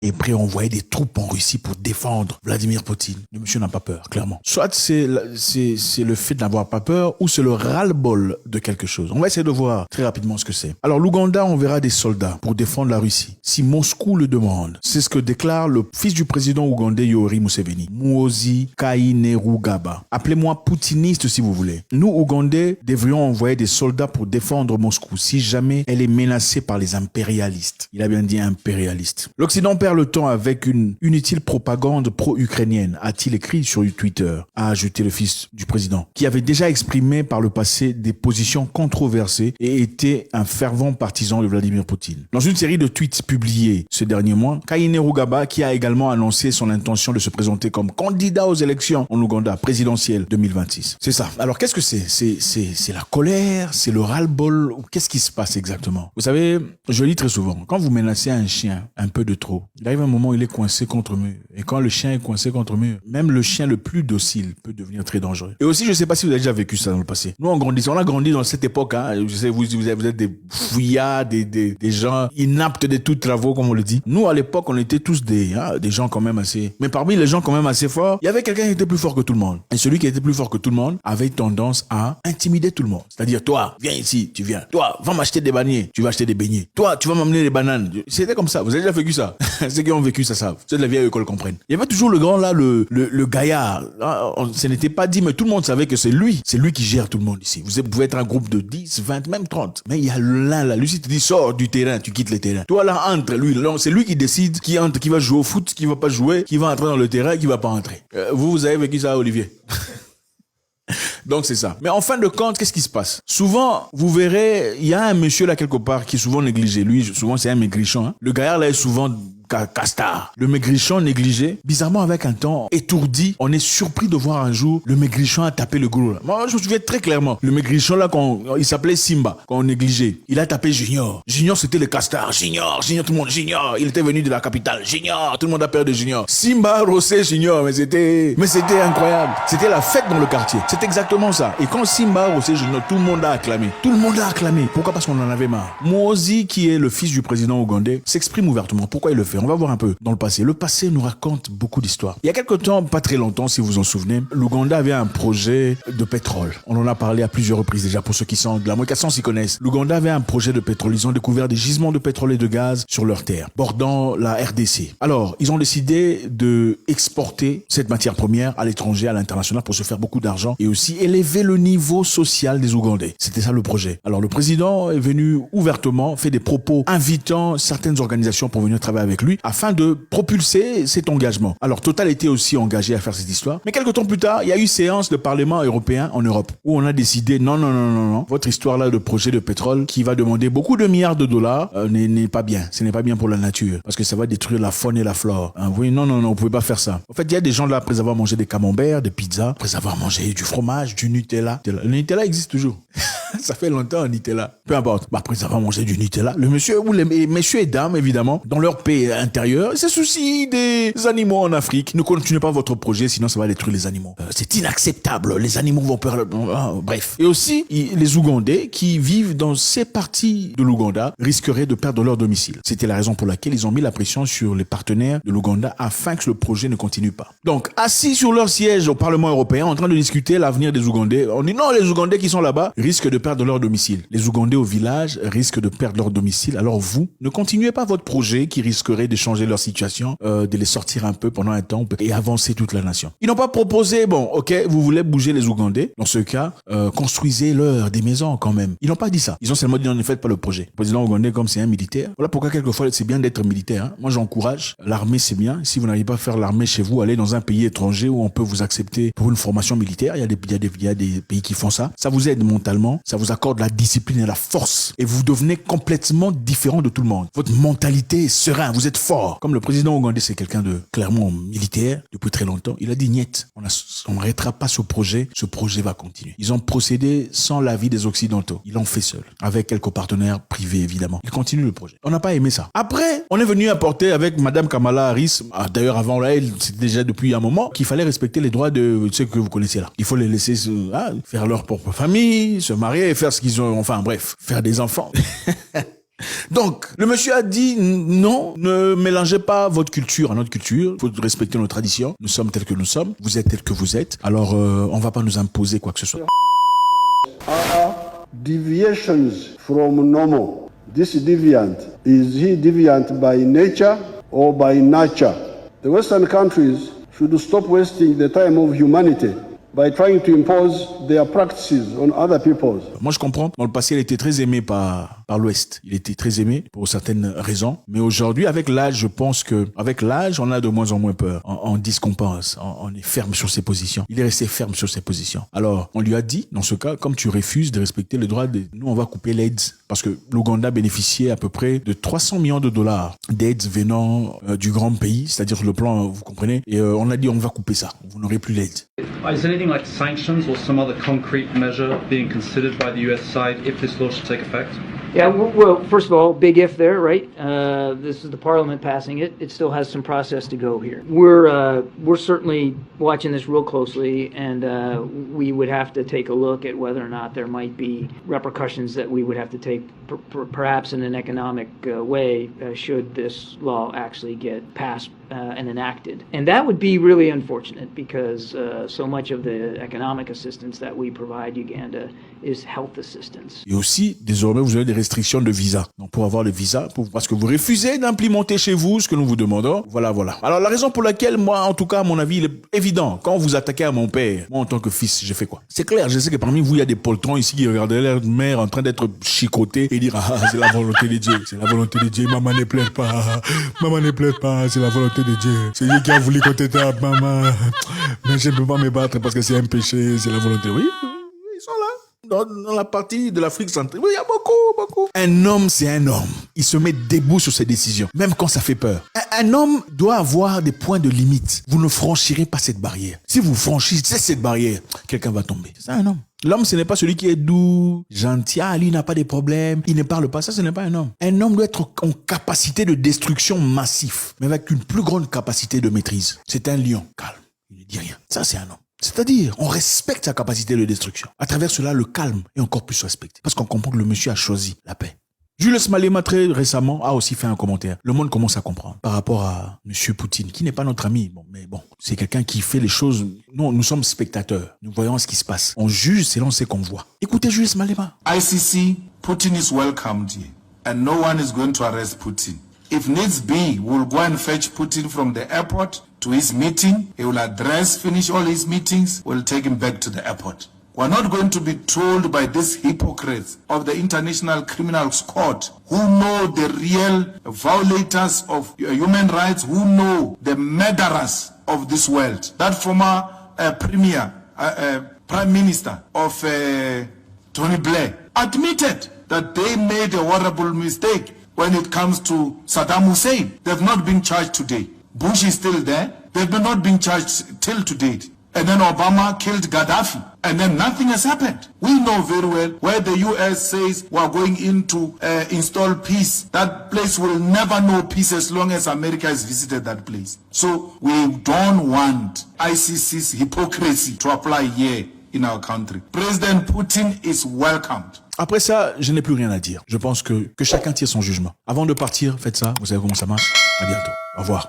est prêt à envoyer des troupes en Russie pour défendre Vladimir Poutine. Le monsieur n'a pas peur, clairement. Soit c'est le fait de n'avoir pas peur, ou c'est le ras-le-bol de quelque chose. On va essayer de voir très rapidement ce que c'est. Alors, l'Ouganda enverra des soldats pour défendre la Russie, si Moscou le demande. C'est ce que déclare le fils du président ougandais Yoweri Museveni, Muhoozi Kainerugaba. Appelez-moi poutiniste si vous voulez. Nous, Ougandais, devrions envoyer des soldats pour défendre Moscou si jamais elle est menacée par les impérialistes. Il a bien dit impérialistes. L'Occident perd le temps avec une inutile propagande pro-ukrainienne, a-t-il écrit sur Twitter, a ajouté le fils du président, qui avait déjà exprimé par le passé des positions controversées et était un fervent partisan de Vladimir Poutine. Dans une série de tweets publiés ce dernier mois, Kainerugaba, qui a également annoncé son intention de se présenter comme candidat aux élections en Ouganda présidentielles 2026. C'est ça. Alors qu'est-ce que c'est? C'est la colère, c'est le ras-le-bol, qu'est-ce qui se passe exactement? Vous savez, je lis très souvent, quand vous menacez un chien un peu de trop, il arrive un moment où il est coincé contre mur. Et quand le chien est coincé contre mur, même le chien le plus docile peut devenir très dangereux. Et aussi, je ne sais pas si vous avez déjà vécu ça dans le passé. Nous, on a grandi dans cette époque, hein. Je sais, vous êtes des fouillards, des gens inaptes de tous travaux, comme on le dit. Nous, à l'époque, on était tous des gens quand même assez... Mais parmi les gens quand même assez forts, il y avait quelqu'un qui était plus fort que tout le monde. Et celui qui était plus fort que tout le monde avait tendance à intimider tout le monde. C'est-à-dire, toi, viens ici, tu viens. Toi, va m'acheter des beignets, tu vas acheter des beignets. Toi, tu vas m'amener des bananes. C'était comme ça. Vous avez déjà vécu ça? Ceux qui ont vécu ça savent. Ceux de la vieille école comprennent. Il y avait toujours le grand là, le gaillard. Ce n'était pas dit, mais tout le monde savait que c'est lui. C'est lui qui gère tout le monde ici. Vous pouvez être un groupe de 10, 20, même 30. Mais il y a l'un là. Lui, si tu dis sors du terrain, tu quittes le terrain. Toi là, entre. Lui, c'est lui qui décide qui entre, qui va jouer au foot, qui va pas jouer, qui va entrer dans le terrain, qui va pas entrer. Vous avez vécu ça, Olivier? Donc c'est ça. Mais en fin de compte, qu'est-ce qui se passe? Souvent, vous verrez, il y a un monsieur là quelque part qui est souvent négligé. Lui, souvent c'est un maigrichon. Hein. Le gaillard là est souvent castard. Le maigrichon négligé, bizarrement avec un temps étourdi, on est surpris de voir un jour le maigrichon a tapé le gros. Moi, je me souviens très clairement. Le maigrichon là, il s'appelait Simba, quand on négligeait. Il a tapé Junior. Junior, c'était le castard. Junior, tout le monde, Junior. Il était venu de la capitale. Junior, tout le monde a peur de Junior. Simba, Rossé, Junior, mais c'était incroyable. C'était la fête dans le quartier. C'est exactement ça. Et quand Simba, Rossé, Junior, tout le monde a acclamé. Tout le monde a acclamé. Pourquoi? Parce qu'on en avait marre. Muhoozi, qui est le fils du président ougandais, s'exprime ouvertement. Pourquoi il le fait? On va voir un peu dans le passé. Le passé nous raconte beaucoup d'histoires. Il y a quelque temps, pas très longtemps, si vous vous en souvenez, l'Ouganda avait un projet de pétrole. On en a parlé à plusieurs reprises déjà pour ceux qui sont de la moitié s'y connaissent. L'Ouganda avait un projet de pétrole. Ils ont découvert des gisements de pétrole et de gaz sur leur terre, bordant la RDC. Alors, ils ont décidé de exporter cette matière première à l'étranger, à l'international, pour se faire beaucoup d'argent et aussi élever le niveau social des Ougandais. C'était ça le projet. Alors, le président est venu ouvertement, fait des propos invitant certaines organisations pour venir travailler avec lui afin de propulser cet engagement. Alors, Total était aussi engagé à faire cette histoire. Mais quelques temps plus tard, il y a eu séance de Parlement européen en Europe où on a décidé non. Votre histoire-là de projet de pétrole qui va demander beaucoup de milliards de dollars n'est pas bien. Ce n'est pas bien pour la nature parce que ça va détruire la faune et la flore. Hein, oui, non, vous pouvez pas faire ça. En fait, il y a des gens là, après avoir mangé des camemberts, des pizzas, après avoir mangé du fromage, du Nutella. Le Nutella existe toujours. Ça fait longtemps, Nutella. Peu importe. Après avoir mangé du Nutella, le monsieur ou les messieurs et dames, évidemment, dans leur pays intérieur, se soucient des animaux en Afrique. Ne continuez pas votre projet, sinon ça va détruire les animaux. C'est inacceptable. Les animaux vont perdre... bref. Et aussi, les Ougandais qui vivent dans ces parties de l'Ouganda risqueraient de perdre leur domicile. C'était la raison pour laquelle ils ont mis la pression sur les partenaires de l'Ouganda afin que le projet ne continue pas. Donc, assis sur leur siège au Parlement européen, en train de discuter l'avenir des Ougandais, on dit non, les Ougandais qui sont là-bas risquent de perdre leur domicile. Les Ougandais au village risquent de perdre leur domicile. Alors vous, ne continuez pas votre projet qui risquerait de changer leur situation, de les sortir un peu pendant un temps et avancer toute la nation. Ils n'ont pas proposé, bon, ok, vous voulez bouger les Ougandais. Dans ce cas, construisez-leur des maisons quand même. Ils n'ont pas dit ça. Ils ont seulement dit, ne faites pas le projet. Le président ougandais, comme c'est un militaire, voilà pourquoi quelquefois c'est bien d'être militaire. Hein. Moi, j'encourage. L'armée, c'est bien. Si vous n'arrivez pas à faire l'armée chez vous, allez dans un pays étranger où on peut vous accepter pour une formation militaire. Il y a des pays qui font ça. Ça vous aide mentalement. Ça vous accorde la discipline et la force. Et vous devenez complètement différent de tout le monde. Votre mentalité est sereine. Vous êtes fort. Comme le président ougandais, c'est quelqu'un de clairement militaire depuis très longtemps. Il a dit, niet, on n'arrêtera pas ce projet. Ce projet va continuer. Ils ont procédé sans l'avis des Occidentaux. Ils l'ont fait seul. Avec quelques partenaires privés, évidemment. Ils continuent le projet. On n'a pas aimé ça. Après, on est venu apporter avec Madame Kamala Harris, d'ailleurs avant là, c'était déjà depuis un moment, qu'il fallait respecter les droits de ceux que vous connaissez là. Il faut les laisser faire leur propre famille, se marier et faire ce qu'ils ont, enfin bref, faire des enfants. Donc, le monsieur a dit non, ne mélangez pas votre culture à notre culture. Il faut respecter nos traditions. Nous sommes tels que nous sommes. Vous êtes tels que vous êtes. Alors, on va pas nous imposer quoi que ce soit. Deviations from normal. This deviant, is he deviant by nature or by nurture? The Western countries should stop wasting the time of humanity by trying to impose their practices on other peoples. Moi, je comprends. Dans le passé, il était très aimé par l'Ouest. Il était très aimé pour certaines raisons. Mais aujourd'hui, avec l'âge, je pense que avec l'âge, on a de moins en moins peur. On dit ce qu'on pense. On est ferme sur ses positions. Il est resté ferme sur ses positions. Alors, on lui a dit, dans ce cas, comme tu refuses de respecter les droits nous, on va couper l'aide. Parce que l'Ouganda bénéficiait à peu près de 300 millions de dollars d'aides venant du grand pays, c'est-à-dire sur le plan, vous comprenez. Et on a dit, on va couper ça. Vous n'aurez plus l'aide. Is anything like sanctions or some other concrete measure being considered by the US side if this law should take effect? Yeah, well, first of all, big if there, right? This is the Parliament passing it. It still has some process to go here. We're certainly watching this real closely, and we would have to take a look at whether or not there might be repercussions that we would have to take, perhaps in an economic way, should this law actually get passed and enacted. And that would be really unfortunate because so much of the economic assistance that we provide Uganda is health assistance. Et aussi, désormais, vous avez des restrictions de visa. Donc, pour avoir le visa, parce que vous refusez d'implémenter chez vous ce que nous vous demandons. Voilà. Alors, la raison pour laquelle, moi, en tout cas, à mon avis, il est évident. Quand vous attaquez à mon père, moi, en tant que fils, j'ai fait quoi? C'est clair, je sais que parmi vous, il y a des poltrons ici qui regardaient leur mère en train d'être chicotés et dire, ah, c'est la volonté de Dieu. C'est la volonté de Dieu. Maman ne pleure pas. Maman ne pleure pas. C'est la volonté de Dieu. C'est lui qui a voulu qu'on t'étape, maman. Mais je ne peux pas me battre parce que c'est un péché. C'est la volonté. Oui, ils sont là. Dans la partie de l'Afrique centrale. Oui, il y a beaucoup. Un homme, c'est un homme. Il se met debout sur ses décisions, même quand ça fait peur. Un homme doit avoir des points de limite. Vous ne franchirez pas cette barrière. Si vous franchissez cette barrière, quelqu'un va tomber. C'est ça, un homme. L'homme, ce n'est pas celui qui est doux, gentil, lui n'a pas de problème, il ne parle pas. Ça, ce n'est pas un homme. Un homme doit être en capacité de destruction massif, mais avec une plus grande capacité de maîtrise. C'est un lion, calme, il ne dit rien. Ça, c'est un homme. C'est-à-dire, on respecte sa capacité de destruction. À travers cela, le calme est encore plus respecté. Parce qu'on comprend que le monsieur a choisi la paix. Julius Malema, très récemment, a aussi fait un commentaire. Le monde commence à comprendre par rapport à monsieur Poutine, qui n'est pas notre ami. Mais c'est quelqu'un qui fait les choses. Non, nous sommes spectateurs. Nous voyons ce qui se passe. On juge selon ce qu'on voit. Écoutez Julius Malema. ICC, Putin is welcomed here. And no one is going to arrest Putin. If needs be, we'll go and fetch Putin from the airport to his meeting. He will finish all his meetings. We'll take him back to the airport. We're not going to be told by these hypocrites of the International Criminal Court who know the real violators of human rights, who know the murderers of this world. That former Prime Minister of Tony Blair admitted that they made a horrible mistake when it comes to Saddam Hussein. They've not been charged today. Bush is still there. They've not been charged till to date. And then Obama killed Gaddafi. And then nothing has happened. We know very well where the US says we're going in to install peace. That place will never know peace as long as America has visited that place. So we don't want ICC's hypocrisy to apply here in our country. President Putin is welcomed. Après ça, je n'ai plus rien à dire. Je pense que chacun tire son jugement. Avant de partir, faites ça. Vous savez comment ça marche. À bientôt. Au revoir.